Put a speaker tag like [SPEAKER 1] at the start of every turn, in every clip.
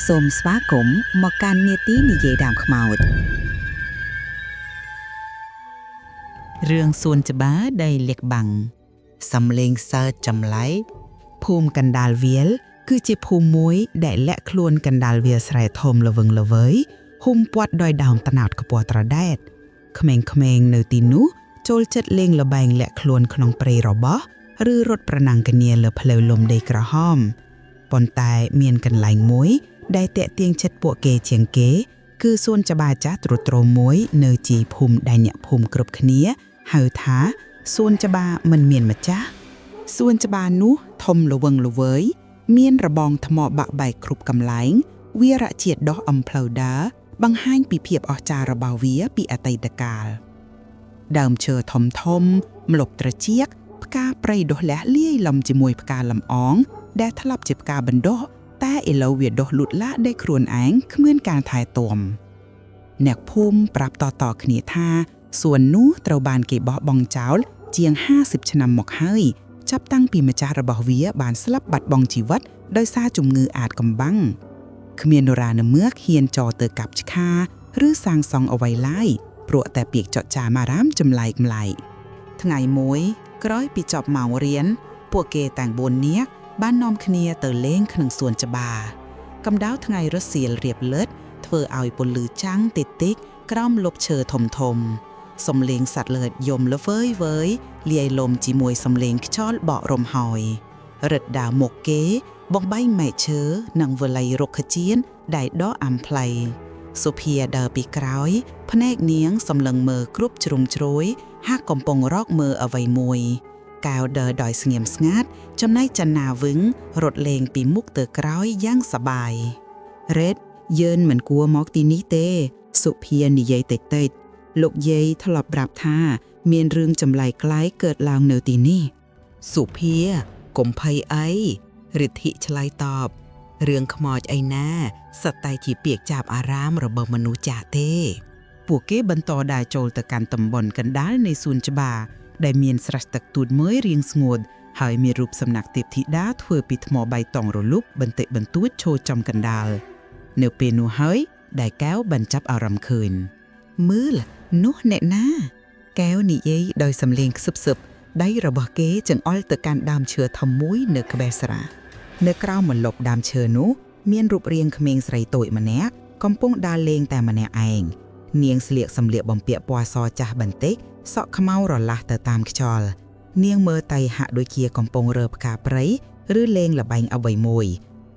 [SPEAKER 1] សូមស្វាគមន៍មកកាន់នាទីនិយាយដើមខ្មោចរឿងសួនច្បារដីលាក់បាំងសំលេងសើចចម្លែកភូមិកណ្ដាលវាលគឺជាភូមិមួយដែលលាក់ខ្លួនកណ្ដាលវាលស្រែធំល្វឹងល្វើយហ៊ុំព័ទ្ធដោយដើមត្នោតខ្ពស់ត្រដែតក្មេងៗនៅទីនោះចូលចិត្តលេងល្បែងលាក់ខ្លួនក្នុងព្រៃរបោះឬរត់ប្រណាំងគ្នាលើផ្លូវលំដីក្រហមប៉ុន្តែមានកន្លែងមួយដែលទាក់ទាញចិត្តពួកគេជាងគេគឺសួនច្បារចាស់ទ្រុឌទ្រោមមួយនៅជីភូមិដែលអ្នកភូមិគ្រប់គ្នាហៅថាសួនច្បារមិនមានម្ចាស់សួនច្បារនោះធំល្វឹងល្វើយមានរបងថ្មបាក់បែកគ្រប់កន្លែងវារជាតិដុះអំផ្លូវដើរបង្ហាញពីភាពអស្ចារ្យរបស់វាពីអតីតកាលដើមឈើធំធំម្លប់ត្រចៀកផ្កាព្រៃដុះលះលាយឡំជាមួយផ្កាលំអងដែលធ្លាប់ជាផ្កាបណ្ដុះតែឥឡូវវាដុះលូតលាស់ដោយខ្លួនឯងគ្មានការថែទាំអ្នកភូមិប្រាប់តៗគ្នាថាសួននោះត្រូវបានគេបោះបង់ចោលជាង50ឆ្នាំមកហើយចាប់តាំងពីម្ចាស់របស់វាបានស្លាប់បាត់បង់ជីវិតដោយសារជំងឺអាតកំបាំងគ្មាននរណានឿកហ៊ានចោលទៅកាប់ឆ្កាឬសាងសង់អ្វីឡើយព្រោះតែពាក្យចចាមអារាមចម្លែកម្លែកថ្ងៃមួយក្រោយពីចប់ម៉ោងរៀនពួកគេទាំង4នាក់បាននាំគ្នាទៅលេងក្នុងសួនច្បារកម្ដៅថ្ងៃរសៀលរៀបលិតធ្វើឲ្យពន្លឺចាំងតិចៗក្រោមលប់ឈើធំៗសំឡេងសត្វលើកយំល្វើយវើយលាយលំជាមួយសំឡេងខ្យល់បក់រំហើយរឹតដាវមុខគេបងបីមែកឈើនិងវល័យរុក្ខជាតិដែលដកអំផ្លៃសុភាដើរពីក្រោយភ្នែកនាងសម្លឹងមើលគ្រប់ជ្រុងជ្រោយហាក់កំពុងរកមើលអ្វីមួយកែវដើរដោយស្ងៀមស្ងាត់ចំណែកចន្ទាវឹងរត់លេងពីមុខទៅក្រោយយ៉ាងសប្បាយរ៉េតយើងមិនគួរមកទីនេះទេសុភានិយាយតិចៗលោកយាយធ្លាប់ប្រាប់ថាមានរឿងចម្លែកក្លែកកើតឡើងនៅទីនេះសុភាកុំភ័យអីរិទ្ធិឆ្លើយតបរឿងខ្មោចអីណាសិតតែជាពាក្យចាប់អារាមរបស់មនុស្សចាស់ទេពួកគេបន្តដើរចូលទៅកាន់តំបន់កណ្ដាលនៃសួនច្បារដែលមានស្រះទឹកទូតមួយរាងស្ងួតហើយមានរូបសំណាកទេពធីតាធ្វើពីថ្មបៃតងរលុបបន្តិចបន្តួចឈរចំកណ្ដាលនៅពេលនោះហើយដែលកែវបានចាប់អារម្មណ៍ឃើញមើលនោះអ្នកណាកែវនិយាយដោយសំឡេងខ្សឹបៗដៃរបស់គេចង្អុលទៅកាន់ដើមឈើធំមួយនៅក្បែរស្រះនៅក្រោមម្លប់ដើមឈើនោះមានរូបរាងក្មេងស្រីតូចម្នាក់កំពុងដើរលេងតែម្នាក់ឯងនាងស្លៀកសម្លៀកបំពាក់ពណ៌សចាស់បន្តិចសក់ខ្មៅរលាស់ទៅតាមខ្យល់នាងមើលទៅហាក់ដូចជាកំពុងរើផ្កាព្រៃឬលេងល្បែងអ្វីមួយ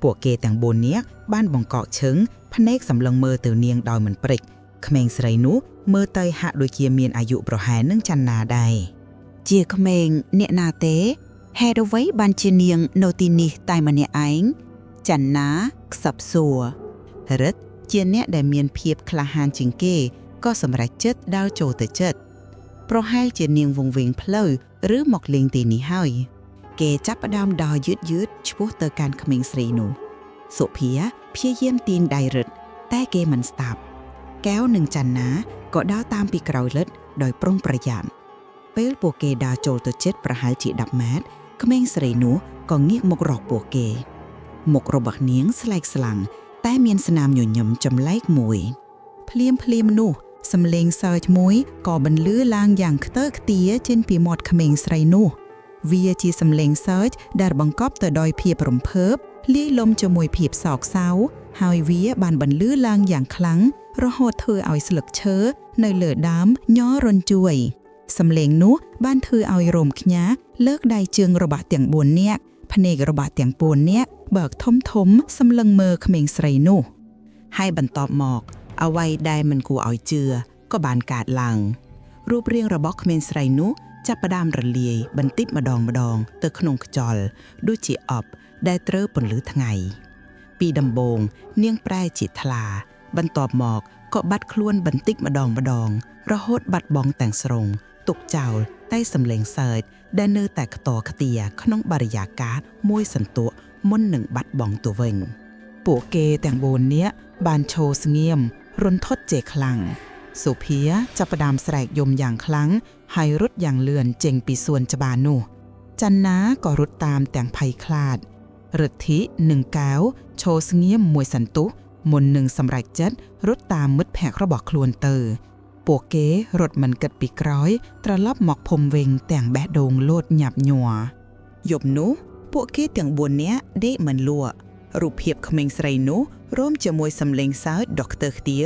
[SPEAKER 1] ពួកគេទាំង4នាក់បានបង្កកឈឹងភ្នែកសម្លឹងមើលទៅនាងដោយមិនព្រិចក្មេងស្រីនោះមើលទៅហាក់ដូចជាមានអាយុប្រហែលនឹងចន្ទនាដែរជាក្មេងអ្នកណាទេហេតុអ្វីបានជានាងនៅទីនេះតែម្នាក់ឯងចន្ទនាខ្សឹបសួររិទ្ធជាអ្នកដែលមានភាពក្លាហានជាងគេក៏សម្រេចចិត្តដើរចូលទៅជិតប្រហែលជានាងវង្វេងផ្លូវឬមកលេងទីនេះហើយគេចាប់ផ្ដើមដើរយឺតឆ្ពោះទៅកាន់ក្មេងស្រីនោះសុភាព្យាយាមទាញដៃរិទ្ធតែគេមិនស្ដាប់កែវនិងចន្ទនាក៏ដើរតាមពីក្រោយរិទ្ធដោយប្រុងប្រយ័ត្នពេលពួកគេដើរចូលទៅជិតប្រហែលជា10ម៉ែត្រក្មេងស្រីនោះក៏ងាកមករកពួកគេមុខរបស់នាងស្លែកស្លាំងតែមានស្នាមញញឹមចម្លែកមួយភ្លាមនោះសំឡេងសើចមួយក៏បន្លឺឡើងយ៉ាងខ្ទើខ្ទាចេញពីមាត់ក្មេងស្រីនោះវាជាសំឡេងសើចដែលបង្កប់ទៅដោយភាពរំភើបលាយលំជាមួយភាពសោកសៅហើយវាបានបន្លឺឡើងយ៉ាងខ្លាំងរហូតធ្វើឲ្យស្លឹកឈើនៅលើដើមញ័ររញ្ជួយសំឡេងនោះបានធ្វើឲ្យរោមខ្ញាលើកដៃជើងរបស់ទាំង4នាក់ភ្នែករបស់ទាំង4នាក់បើកធំសម្លឹងមើលក្មេងស្រីនោះហើយបន្ទាប់មកអ្វីដែលមិនគួរឲ្យជឿក៏បានកើតឡើងរូបរាងរបស់ក្មេងស្រីនោះចាប់ផ្ដើមរលាយបន្តិចម្ដងទៅក្នុងខ្យល់ដូចជាអប់ដែលត្រូវពន្លឺថ្ងៃពីដំបូងនាងប្រែជាថ្លាបន្ទាប់មកក៏បាត់ខ្លួនបន្តិចម្ដងរហូតបាត់បង់ទាំងស្រុងទុកចោលតែសំឡេងសើចដែលនៅតែខ្ទរខ្ទាក្នុងបរិយាកាសមួយសន្ទក់មុននឹងបាត់បង់ទៅវិញពួកគេទាំង4នាក់បានឈរស្ងៀមរន្ធត់ជាខ្លាំងសុភាចាប់ផ្ដើមស្រែកយំយ៉ាងខ្លាំងហើយរត់យ៉ាងលឿនចេញពីសួនច្បារនោះចន្ទនាក៏រត់តាមទាំងភ័យខ្លាចរិទ្ធិនិងកែវឈរស្ងៀមមួយសន្ទុះ មុននឹងសម្រេចចិត្តរត់តាមមិត្តភក្តិរបស់ខ្លួនទៅពួកគេរត់មិនគិតពីក្រោយត្រឡប់មកភូមិវិញទាំងបេះដូងលោតញាប់ញ័រយប់នោះពួកគេទាំង4នាក់ដេកមិនលក់រូបភាពក្មេងស្រីនោះរួមជាមួយសំឡេងសើចដុកទ័រខ្ទា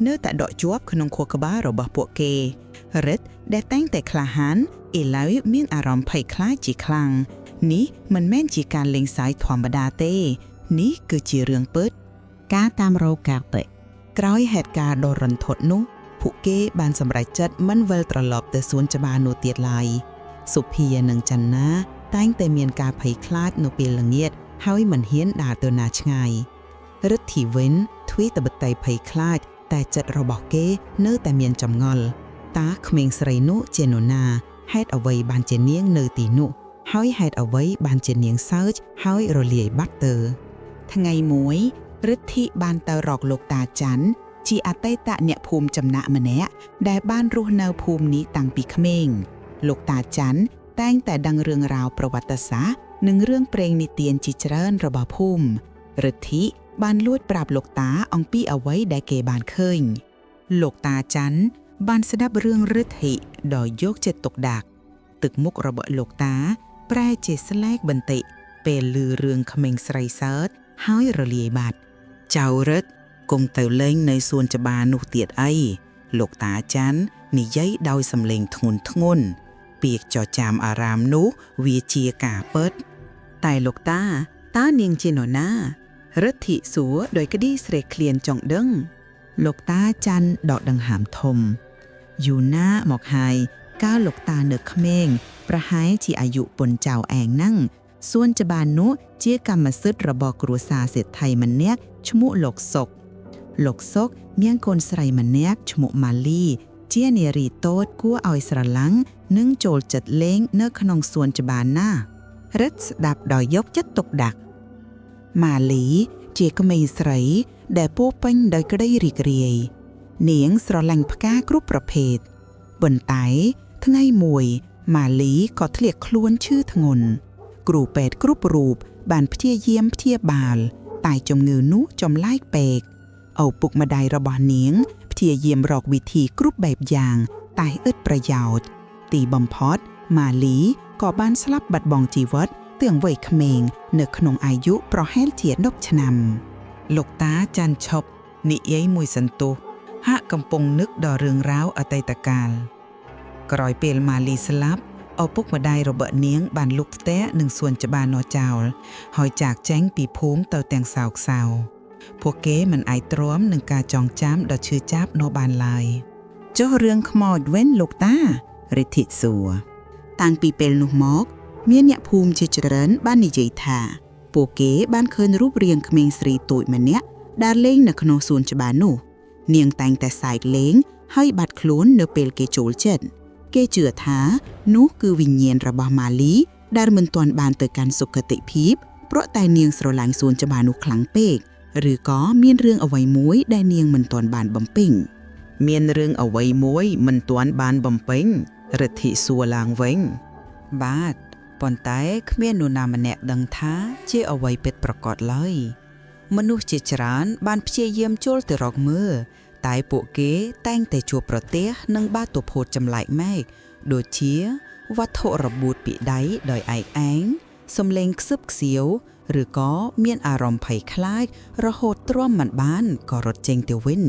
[SPEAKER 1] នៅតែដកជាប់ក្នុងខួរក្បាលរបស់ពួកគេរិទ្ធដែលតែងតែក្លាហានឥឡូវមានអារម្មណ៍ភ័យខ្លាចជាខ្លាំងនេះមិនមែនជាការលេងសើចធម្មតាទេនេះគឺជារឿងពិតការតាមរកកាតិក្រោយហេតុការណ៍ដ៏រន្ធត់នោះពួកគេបានសម្រេចចិត្តមិនវិលត្រឡប់ទៅសួនច្បារនោះទៀតឡើយសុភានិងចន្ទនាតែងតែមានការភ័យខ្លាចនៅពេលល្ងាចហើយមិនហ៊ានដើរទៅណាឆ្ងាយរិទ្ធីវិញទ្វីតបតីភ័យខ្លាចតែចិត្តរបស់គេនៅតែមានចម្ងល់តើក្មេងស្រីនោះជានរណាហេតុអ្វីបានជានាងនៅទីនោះហើយហេតុអ្វីបានជានាងសើចហើយរលាយបាត់ទៅថ្ងៃមួយរិទ្ធីបានទៅរកលោកតាច័ន្ទជាអតីតអ្នកភូមិចំណាក់ម្នាក់ដែលបានរស់នៅភូមិនេះតាំងពីក្មេងលោកតាច័ន្ទតែងតែដឹងរឿងរ៉ាវប្រវត្តិសាស្ត្រនិងរឿងព្រេងនិទានជាច្រើនរបស់ភូមិរិទ្ធីបានលួចប្រាប់លោកតាអំពីអ្វីដែលគេបានឃើញលោកតាច័ន្ទបានស្ដាប់រឿងរិទ្ធីដោយយកចិត្តទុកដាក់ទឹកមុខរបស់លោកតាប្រែជាស្លែកបន្តិចពេលឮរឿងក្មេងស្រីសើចហើយរលាយបាត់ចៅរិទ្ធគង់ទៅលេងនៅសួនច្បារនោះទៀតអីលោកតាច័ន្ទនិយាយដោយសំឡេងធ្ងន់ធ្ងរពាក្យចចាមអារាមនោះវាជាការពិតតែលោកតាតើនាងជានរណារិទ្ធីសួរដោយក្តីស្រេកឃ្លានចង់ដឹងលោកតាច័ន្ទដកដង្ហើមធំយូណាមកហើយកាលលោកតានៅក្មេងប្រហែលជាអាយុពុនចៅឯងហ្នឹងសួនច្បារនោះជាកម្មសិទ្ធិរបស់គ្រួសារសេដ្ឋីម្នាក់ឈ្មោះលោកសុកមានកូនស្រីម្នាក់ឈ្មោះម៉ាលីជានារីតូចគួរឲ្យស្រឡាញ់និងចូលចិត្តលេងនៅក្នុងសួនច្បារណារិទ្ធស្ដាប់ដោយយកចិត្តទុកដាក់ម៉ាលីជាក្មេងស្រីដែលពោរពេញដោយក្តីរីករាយនាងស្រឡាញ់ផ្កាគ្រប់ប្រភេទប៉ុន្តែថ្ងៃមួយម៉ាលីក៏ធ្លាក់ខ្លួនឈឺធ្ងន់គ្រូពេទ្យគ្រប់រូបបានព្យាយាមព្យាបាលតែជំងឺនោះចម្លែកពេកឪពុកម្ដាយរបស់នាងព្យាយាមរកវិធីគ្រប់បែបយ៉ាងតែឥតប្រយោជន៍ទីបំផុតម៉ាលីក៏បានស្លាប់បាត់បង់ជីវិតទាំងវ័យក្មេងនៅក្នុងអាយុប្រហែលជា10ឆ្នាំលោកតាច័ន្ទឈប់និយាយមួយសន្ទុះហាក់កំពុងនឹកដល់រឿងរ៉ាវអតីតកាលក្រោយពេលម៉ាលីស្លាប់ឪពុកម្ដាយរបស់នាងបានលុបផ្ទះនិងសួនច្បារនោះចោលហើយចាកចេញពីភូមិទៅទាំងសោកសៅពួកគេមិនអាចទ្រាំនឹងការចងចាំដ៏ឈឺចាប់នោះបានឡើយចុះរឿងខ្មោចវិញលោកតារិទ្ធីសួរតាំងពីពេលនោះមកមានអ្នកភូមិជាច្រើនបាននិយាយថាពួកគេបានឃើញរូបរាងក្មេងស្រីតូចម្នាក់ដើរលេងនៅក្នុងសួនច្បារនោះនាងតែងតែសើចលេងហើយបាត់ខ្លួននៅពេលគេចូលចិត្តគេជឿថានោះគឺវិញ្ញាណរបស់ម៉ាលីដែលមិនទាន់បានទៅកាន់សុគតិភាពព្រោះតែនាងស្រឡាញ់សួនច្បារនោះខ្លាំងពេកឬក៏មានរឿងអ្វីមួយដែលនាងមិនទាន់បានបំពេញមានរឿងអ្វីមួយមិនទាន់បានបំពេញរិទ្ធីសួរឡើងវិញបាទប៉ុន្តែគ្មាននរណាម្នាក់ដឹងថាជាអ្វីពិតប្រាកដឡើយមនុស្សជាច្រើនបានព្យាយាមចូលទៅរកមើលតែពួកគេតែងតែជួបប្រទះនឹងបាតុភូតចម្លែកម៉េកដូចជាវត្ថុរបួសពីដៃដោយឯកឯងសំឡេងខ្សឹបខ្សៀវឬក៏មានអារម្មណ៍ភ័យខ្លាចរហូតទ្រាំមិនបានក៏រត់ចេញទៅវិញ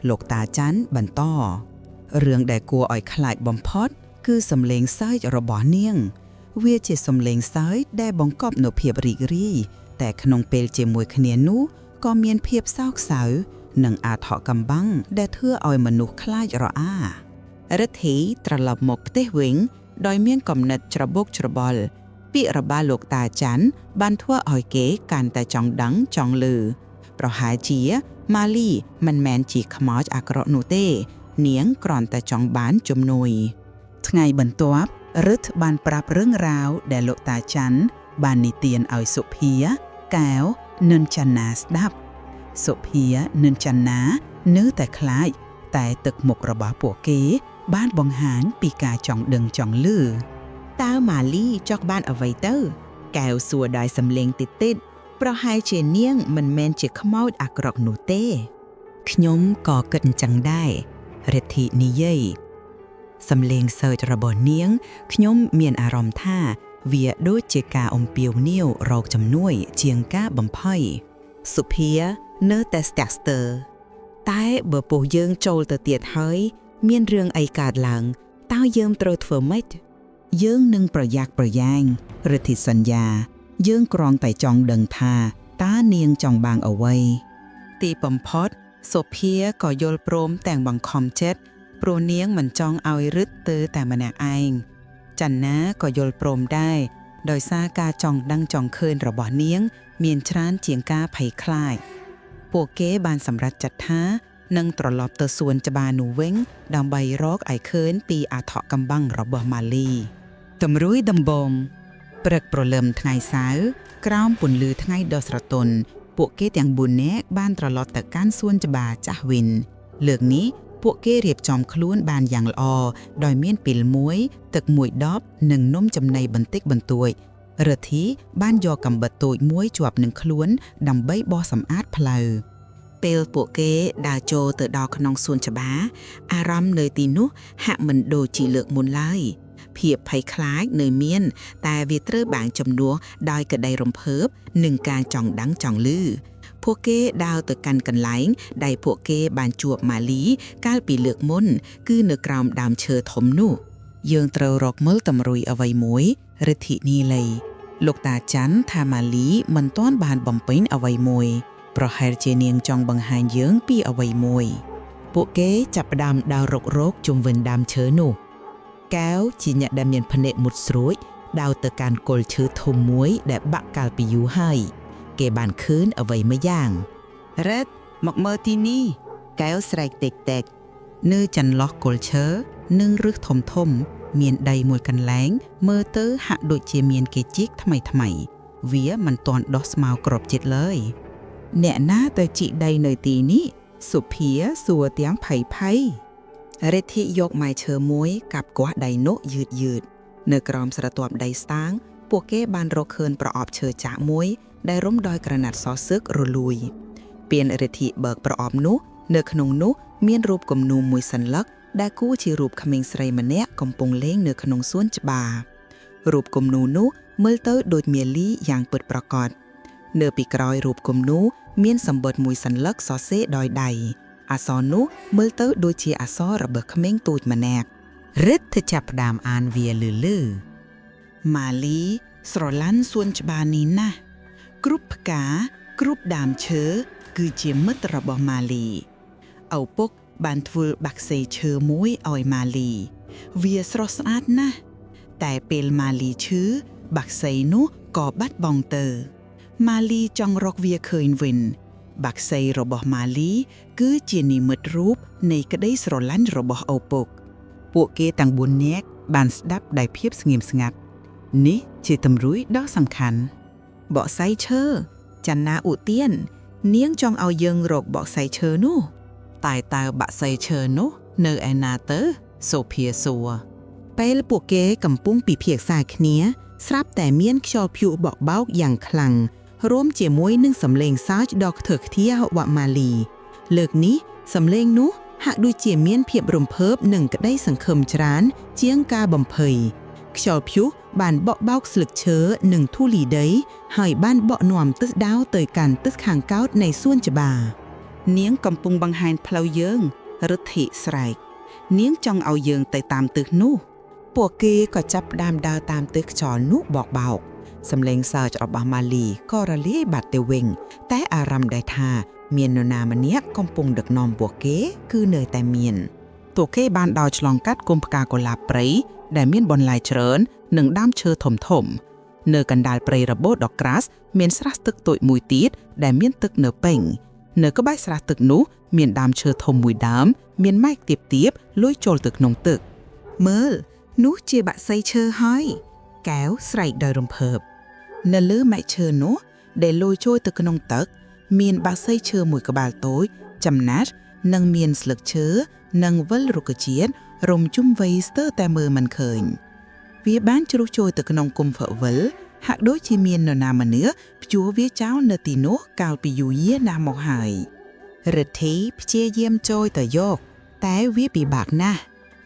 [SPEAKER 1] លោកតាច័ន្ទបន្តរឿងដែលគួរឲ្យខ្លាចបំផុតគឺសំឡេងសើចរបស់នាងវាជាសំឡេងសើចដែលបង្កប់នូវភាពរីករាយតែក្នុងពេលជាមួយគ្នានោះក៏មានភាពសោកសៅនិងអាថ៌កំបាំងដែលធ្វើឲ្យមនុស្សខ្លាចរអារិទ្ធីត្រឡប់មកផ្ទះវិញដោយមានគំនិតច្របូកច្របល់ពាក្យរបស់លោកតាច័ន្ទបានធ្វើឲ្យគេកាន់តែចង់ដឹងចង់ឮប្រហែលជាម៉ាលីមិនមែនជាខ្មោចអាក្រក់នោះទេនាងគ្រាន់តែចង់បានជំនួយថ្ងៃបន្ទាប់រិទ្ធបានប្រាប់រឿងរ៉ាវដែលលោកតាច័ន្ទបាននិទានឲ្យសុភាកែវនិងចន្ទាស្ដាប់សុភានិងចន្ទានៅតែខ្លាចតែទឹកមុខរបស់ពួកគេបានបង្ហាញពីការចង់ដឹងចង់ឮតើម៉ាលីចង់បានអ្វីទៅកែវសួរដោយសំឡេងតិចៗ ប្រហែលជានាងមិនមែនជាខ្មោចអាក្រក់នោះទេខ្ញុំក៏គិតអញ្ចឹងដែររិទ្ធីនិយាយសំឡេងសើចរបស់នាងខ្ញុំមានអារម្មណ៍ថាវាដូចជាការអំពាវនាវរកជំនួយជាងការបំភ័យសុភានៅតែស្ទាក់ស្ទើរតែបើពោះយើងចូលទៅទៀតហើយមានរឿងអីកើតឡើងតើយើងត្រូវធ្វើម៉េចយើងនឹងប្រយ័ត្នប្រយែងរិទ្ធីសន្យាយើងគ្រាន់តែចង់ដឹងថាតើនាងចង់បានអ្វីទីបំផុតសុភាក៏យល់ព្រមទាំងបង្ខំចិត្តព្រោះនាងមិនចង់ឲ្យរឹតទៅតែម្នាក់ឯងចន្ទនាក៏យល់ព្រមដែរដោយសារការចង់ដឹងចង់ឃើញរបស់នាងមានច្រើនជាងការភ័យខ្លាចពួកគេបានសម្រេចចិត្តថានឹងត្រឡប់ទៅសួនច្បារនោះវិញដើម្បីរកឲ្យឃើញពីអថកំបាំងរបស់ម៉ាលីទម្រួយដំបងព្រឹកព្រលឹមថ្ងៃសៅរ៍ក្រោមពន្លឺថ្ងៃដ៏ស្រទន់ពួកគេទាំង4នាក់បានត្រឡប់ទៅកាន់សួនច្បារចាស់វិញលើកនេះពួកគេរៀបចំខ្លួនបានយ៉ាងល្អដោយមានពីលមួយទឹកមួយដបនិងនំចំណីបន្តិចបន្តួចរិទ្ធីបានយកកាំបិតតូចមួយជាប់នឹងខ្លួនដើម្បីបោសសម្អាតផ្លូវពេលពួកគេដើរចូលទៅដល់ក្នុងសួនច្បារអារម្មណ៍នៅទីនោះហាក់មិនដូចជាលើកមុនឡើយភាពភ័យខ្លាចនៅមានតែវាត្រូវបានជំនួសដោយក្តីរំភើបនិងការចង់ដឹងចង់ឮពួកគេដើរទៅកាន់កន្លែងដែលពួកគេបានជួបម៉ាលីកាលពីលើកមុនគឺនៅក្រោមដើមឈើធំនោះយើងត្រូវរកមើលតម្រួយអ្វីមួយរិទ្ធីនីលីលោកតាច័ន្ទថាម៉ាលីមិនទាន់បានបំពេញអ្វីមួយប្រហែលជានាងចង់បង្ហាញយើងពីអ្វីមួយពួកគេចាប់ផ្ដើមដើររកជុំវិញដើមឈើនោះកែវជាអ្នកដែលមានភ្នែកមុតស្រួចដើរទៅកាន់គល់ឈើធំមួយដែលបាក់កាលពីយូរហើយគេបានឃើញអ្វីមួយយ៉ាងរ៉េតមកមើលទីនេះកែវស្រែកតិចតិចនៅចន្លោះគល់ឈើនិងឫសធំមានដីមួយកន្លែងមើលទៅហាក់ដូចជាមានគេជីកថ្មីវាមិនទាន់ដុះស្មៅគ្រាប់ជាតិឡើយអ្នកណាទៅជីកដីនៅទីនេះសុភាសួរទាំងភ័យរិទ្ធីយកម៉ែឈើមួយកាប់គាស់ដីនោះយឺតនៅក្រោមស្រទាប់ដីស្តាងពួកគេបានរកឃើញប្រអប់ឈើចាក់មួយដែលរុំដោយក្រណាត់សសឹករលួយពេលរិទ្ធីបើកប្រអប់នោះនៅក្នុងនោះមានរូបគំនូរមួយសន្លឹកដែលគួរជារូបក្មេងស្រីម្នាក់កំពុងលេងនៅក្នុងសួនច្បាររូបគំនូរនោះមើលទៅដូចមាលីយ៉ាងពិតប្រាកដនៅពីក្រោយរូបគំនូរមានសម្បត្តិមួយសន្លឹកសរសេរដោយដៃអក្សរនោះមើលទៅដូចជាអក្សររបស់ក្មេងតូចម្នាក់រិទ្ធចាប់ផ្ដើមអានវាលឺម៉ាលីស្រឡាញ់សួនច្បារនេះណាស់គ្រប់ផ្កាគ្រប់ដើមឈើគឺជាមិត្តរបស់ម៉ាលីឪពុកបានធ្វើបាក់សីឈើមួយឲ្យម៉ាលីវាស្រស់ស្អាតណាស់តែពេលម៉ាលីឈឺបាក់សីនោះក៏បាត់បង់ទៅម៉ាលីចង់រកវាឃើញវិញបាក់សីរបស់ម៉ាលីគឺជានិមិត្តរូបនៃក្តីស្រឡាញ់របស់ឪពុកពួកគេទាំង4នាក់បានស្ដាប់ដោយភាពស្ងៀមស្ងាត់នេះជាទម្រួយដ៏សំខាន់បក្សីឈើចន្ទនាឧទាននាងចង់ឲ្យយើងរកបក្សីឈើនោះតែតើបក្សីឈើនោះនៅឯណាទៅសូភាសួរពេលពួកគេកំពុងពិភាក្សាគ្នាស្រាប់តែមានខ្យល់ព្យុះបក់បោកយ៉ាងខ្លាំងរួមជាមួយនឹងសំឡេងសើចដ៏ខ្ទើខ្ទារបស់ម៉ាលីលើកនេះសំឡេងនោះហាក់ដូចជាមានភាពរំភើបនិងក្តីសង្ឃឹមច្រើនជាងការបំភ័យខ្យល់ព្យុះបានបក់បោកស្លឹកឈើនិងធូលីដីហើយបានបក់នាំទិសដៅទៅកាន់ទិសខាងកោដ្ឋនៃសួនច្បារនាងកំពុងបង្ហាញផ្លូវយើងរិទ្ធីស្រែកនាងចង់ឲ្យយើងទៅតាមទិសនោះពួកគេក៏ចាប់ផ្ដើមដើរតាមទិសខ្យល់នោះបោកសំឡេងសើចរបស់ម៉ាលីក៏រលាយបាត់ទៅវិញតែអារម្មណ៍ដែលថាមាននរណាម្នាក់កំពុងដឹកនាំពួកគេគឺនៅតែមានពួកគេបានដើរឆ្លងកាត់គុម្ពផ្កាកុលាបព្រៃដែលមានបន្លែច្រើននិងដើមឈើធំនៅកណ្ដាលព្រៃរបូតដ៏ក្រាស់មានស្រះទឹកតូចមួយទៀតដែលមានទឹកនៅពេញនៅក្បែរស្រះទឹកនោះមានដើមឈើធំមួយដើមមានម៉ែកទៀបលុយចូលទៅក្នុងទឹកមើលនោះជាបក្សីឈើហើយកែវស្រែកដោយរំភើបនៅលើម៉ែកឈើនោះដែលលុយចូលទៅក្នុងទឹកមានបក្សីឈើមួយក្បាលតូចចំណាស់និងមានស្លឹកឈើនិងវិលរុក្ខជាតិរុំជុំវ័យស្ទើរតែមើលមិនឃើញវាបានជ្រុះចូលទៅក្នុងគុម្ពវិល ហាក់ដូចជាមាននរណាម្នាក់ព្យួរវាចោលនៅទីនោះកាលពីយូរយារណាស់មកហើយរិទ្ធីព្យាយាមចូលទៅយកតែវាពិបាកណាស់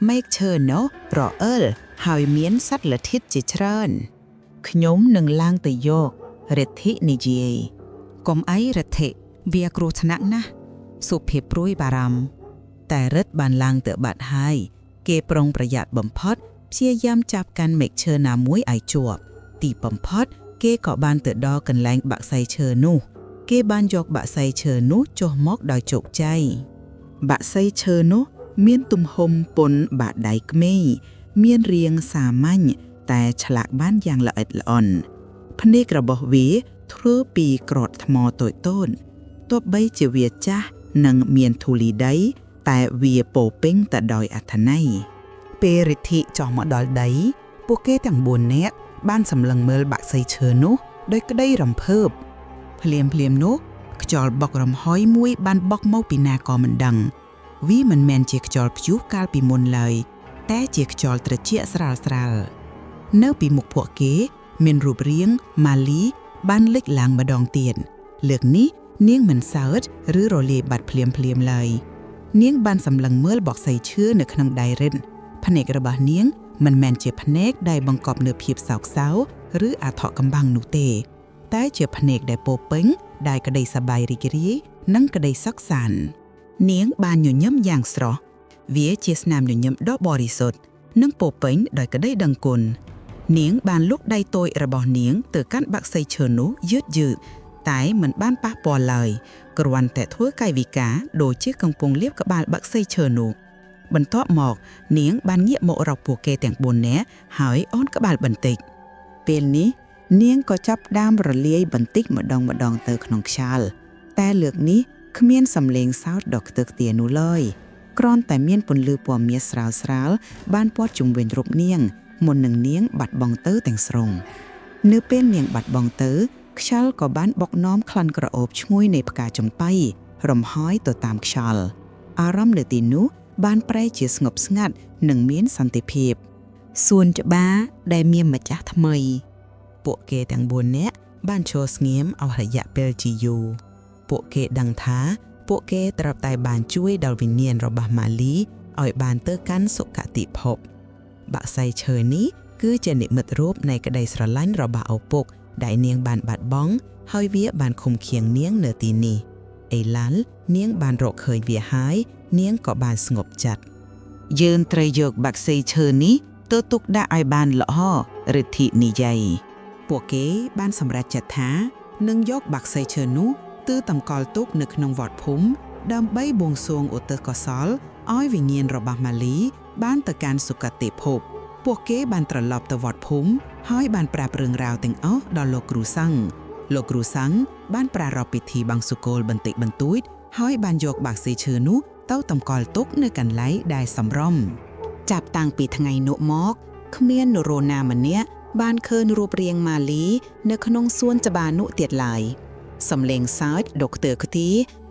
[SPEAKER 1] មេឃឈើនោះរអិលហើយមានសត្វល្អិតជាច្រើនខ្ញុំនឹងឡើងទៅយករិទ្ធីនិយាយកុំអីរិទ្ធីវាគ្រោះថ្នាក់ណាស់សុភីព្រួយបារម្ភតែរិទ្ធបានឡើងទៅបាត់ហើយគេប្រុងប្រយ័ត្នបំផុតព្យាយាមចាប់កាន់មែកឈើណាមួយឲ្យជាប់ទីបំផុតគេក៏បានទៅដល់កន្លែងបាក់សៃឈើនោះគេបានយកបាក់សៃឈើនោះចុះមកដោយជោគជ័យបាក់សៃឈើនោះមានទំហំប៉ុនបាតដៃក្មេងមានរាងសាមញ្ញតែឆ្លាក់បានយ៉ាងល្អិតល្អន់ភ្នែករបស់វាធ្វើពីក្របថ្មតូចៗទោះបីជាវាចាស់និងមានធូលីដីតែវាពោពេញទៅដោយអត្ថន័យពេលរិទ្ធីចុះមកដល់ដីពួកគេទាំង4នាក់បានសម្លឹងមើលបាក់សៃឈើនោះដោយក្តីរំភើបភ្លាមនោះខ្យល់បុករំហុយមួយបានបុកមកពីណាក៏មិនដឹងវាមិនមែនជាខ្យល់ព្យុះកាលពីមុនឡើយតែជាខ្យល់ត្រជាក់ស្រាលនៅពីមុខពួកគេមានរូបរាងម៉ាលីបានលេចឡើងម្ដងទៀតលើកនេះនាងមិនសើចឬរលាយបាត់ភ្លាមឡើយនាងបានសម្លឹងមើលបក្សីឈើនៅក្នុងដៃរិទ្ធភ្នែករបស់នាងមិនមែនជាភ្នែកដែលបង្កប់នូវភាពសោកសៅឬអាថកកំបាំងនោះទេតែជាភ្នែកដែលពោពេញដោយក្តីសប្បាយរីករាយនិងក្តីសុខសាន្តនាងបានញញឹមយ៉ាងស្រស់វាជាស្នាមញញឹមដ៏បរិសុទ្ធនិងពោពេញដោយក្តីដឹងគុណនាងបានលូកដៃតូចរបស់នាងទៅកាន់បាក់សីឈើនោះយឺតតែមិនបានប៉ះពាល់ឡើយគ្រាន់តែធ្វើកាយវិការដូចជាកំពុងលាបក្បាលបាក់សីឈើនោះបន្ទាប់មកនាងបានងាកមករកពួកគេទាំង4នាក់ហើយអូនក្បាលបន្តិចពេលនេះនាងក៏ចាប់ដើមរលាយបន្តិចម្ដងទៅក្នុងខ្យល់តែលើកនេះគ្មានសំឡេងសោតដ៏ខ្ទើកទានោះឡើយគ្រាន់តែមានពន្លឺពណ៌មាសស្រាលបានព័ទ្ធជុំវិញរូបនាងមុននឹងនាងបាត់បង់ទៅទាំងស្រុងនៅពេលនាងបាត់បង់ទៅខ្យល់ក៏បានបុកនាំក្លិនក្រអូបឈ្ងុយនៃផ្កាចំបៃរំហើយទៅតាមខ្យល់អារម្មណ៍នៅទីនោះបានប្រែជាស្ងប់ស្ងាត់និងមានសន្តិភាពសួនច្បារដែលមានម្ចាស់ថ្មីពួកគេទាំង4នាក់បានឈរស្ងៀមអស់រយៈពេលជាយូរពួកគេដឹងថាពួកគេត្រូវតែបានជួយដល់វិញ្ញាណរបស់ម៉ាលីឲ្យបានទៅកាន់សុគតិភពបាក់សៃឈើនេះគឺជានិមិត្តរូបនៃក្តីស្រឡាញ់របស់ឪពុកដែលនាងបានបាត់បង់ហើយវាបានឃុំឃាំងនាងនៅទីនេះអេឡាល់នាងបានរកឃើញវាហើយនាងក៏បានស្ងប់ចិត្តយើងត្រូវយកបាក់សៃឈើនេះទៅទុកដាក់ឲ្យបានល្អរិទ្ធីនិយាយពួកគេបានសម្រេចចិត្តថានឹងយកបាក់សៃឈើនោះទៅតម្កល់ទុកនៅក្នុងវត្តភូមិដើម្បីបួងសួងឧទ្ទិសកុសលឲ្យវិញ្ញាណរបស់ម៉ាលីបានទៅកាន់សុគតិភពពួកគេបានត្រឡប់ទៅវត្តភូមិហើយបានប្រាប់រឿងរ៉ាវទាំងអស់ដល់លោកគ្រូសាំងបានប្រារព្ធពិធីបង្សុកូលបន្តិចបន្តួចហើយបានយកបាក់សៃឈើនោះទៅតម្កល់ទុកនៅកន្លែងដែលសមរម្យចាប់តាំងពីថ្ងៃនោះមកគ្មាននរណាម្នាក់បានឃើញរូបរាងម៉ាលីនៅក្នុងសួនច្បារនោះទៀតឡើយសំឡេងសើចដុកទ័រខ្ទី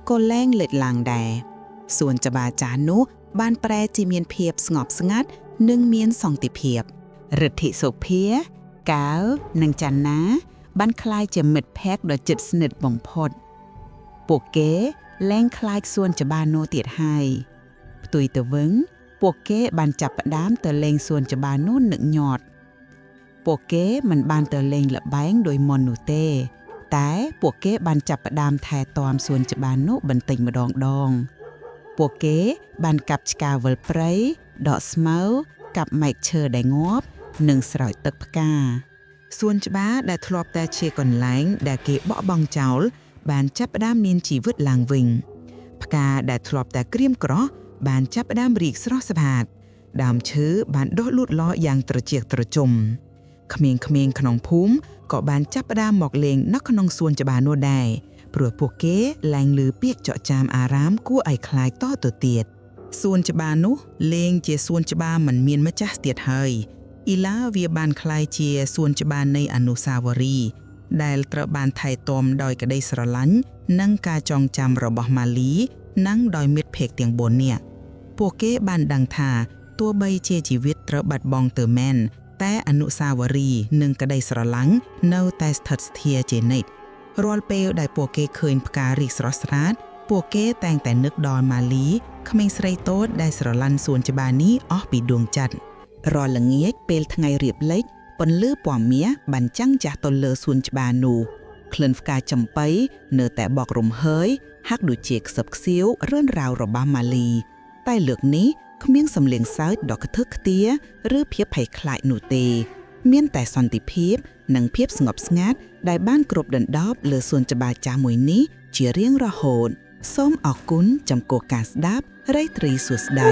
[SPEAKER 1] ក៏លែងលេចឡើងដែរសួនច្បារចាស់នោះបានប្រែជាមានភាពស្ងប់ស្ងាត់និងមានសន្តិភាពរិទ្ធិសុភាកាវនិងច័ន្ទណាបានក្លាយជាមិត្តភក្តិដ៏ជិតស្និទ្ធបំផុតពួកគេលែងខ្លាចសួនច្បារនោះទៀតហើយផ្ទុយទៅវិញពួកគេបានចាប់ផ្ដើមទៅលេងសួនច្បារនោះនឹកញាត់ពួកគេមិនបានទៅលេងល្បែងដោយមុននោះទេតែពួកគេបានចាប់ផ្ដើមថែទាំសួនច្បារនោះបន្តិចម្ដងពួកគេបានកាប់ឆ្កាវិលព្រៃដកស្មៅកាប់មែកឈើដែលងាប់និងស្រោចទឹកផ្កាសួនច្បារដែលធ្លាប់តែជាកន្លែងដែលគេបោះបង់ចោលបានចាប់ផ្ដើមមានជីវិតឡើងវិញផ្កាដែលធ្លាប់តែក្រៀមក្រោះបានចាប់ផ្ដើមរីកស្រស់ស្អាតដើមឈើបានដុះលូតលាស់យ៉ាងត្រចៀកត្រជុំក្មេងៗក្នុងភូមិក៏បានចាប់ផ្ដើមមកលេងនៅក្នុងសួនច្បារនោះដែរព្រោះពួកគេឡើងឮពាក្យចក់ចាមអារាមគួរឲ្យខ្លាចតទៅទៀតសួនច្បារនោះលេងជាសួនច្បារមិនមានម្ចាស់ទៀតហើយអ៊ីឡាវាបានក្លាយជាសួនច្បារនៃអនុស្សាវរីយ៍ដែលត្រូវបានថែទាំដោយក្តីស្រឡាញ់និងការចងចាំរបស់ម៉ាលីនិងដោយមិត្តភក្តិទាំង4នាក់ពួកគេបានដឹងថាទោះបីជាជីវិតត្រូវបាត់បង់ទៅមែន តែអនុស្សាវរីយ៍និងក្តីស្រឡាញ់នៅតែស្ថិតស្ថេរជានិច្ចរាល់ពេលដែលពួកគេឃើញផ្ការីកស្រស់ស្រាតពួកគេតែងតែនឹកដល់ម៉ាលីក្មេងស្រីតូចដែលស្រឡាញ់សួនច្បារនេះអស់ពីដួងចិត្តរាល់ល្ងាចពេលថ្ងៃរៀបលិចពន្លឺពណ៌មាសបានចាំងចាស់ទៅលើសួនច្បារនោះក្លិនផ្កាចំបៃនៅតែបករំហើយហាក់ដូចជាខ្សឹបខ្សៀវរឿនរ៉ាវរបស់ម៉ាលីតែលើកនេះគ្មានសំឡេងសើចដ៏ខ្ទឹកខ្ទាឬភាពភ័យខ្លាចនោះទេមានតែសន្តិភាពនិងភាពស្ងប់ស្ងាត់ដែលបានគ្របដណ្ដប់លើសួនច្បារចាស់មួយនេះជារៀងរហូតសូមអរគុណចំពោះការស្ដាប់រីត្រីសួស្ដី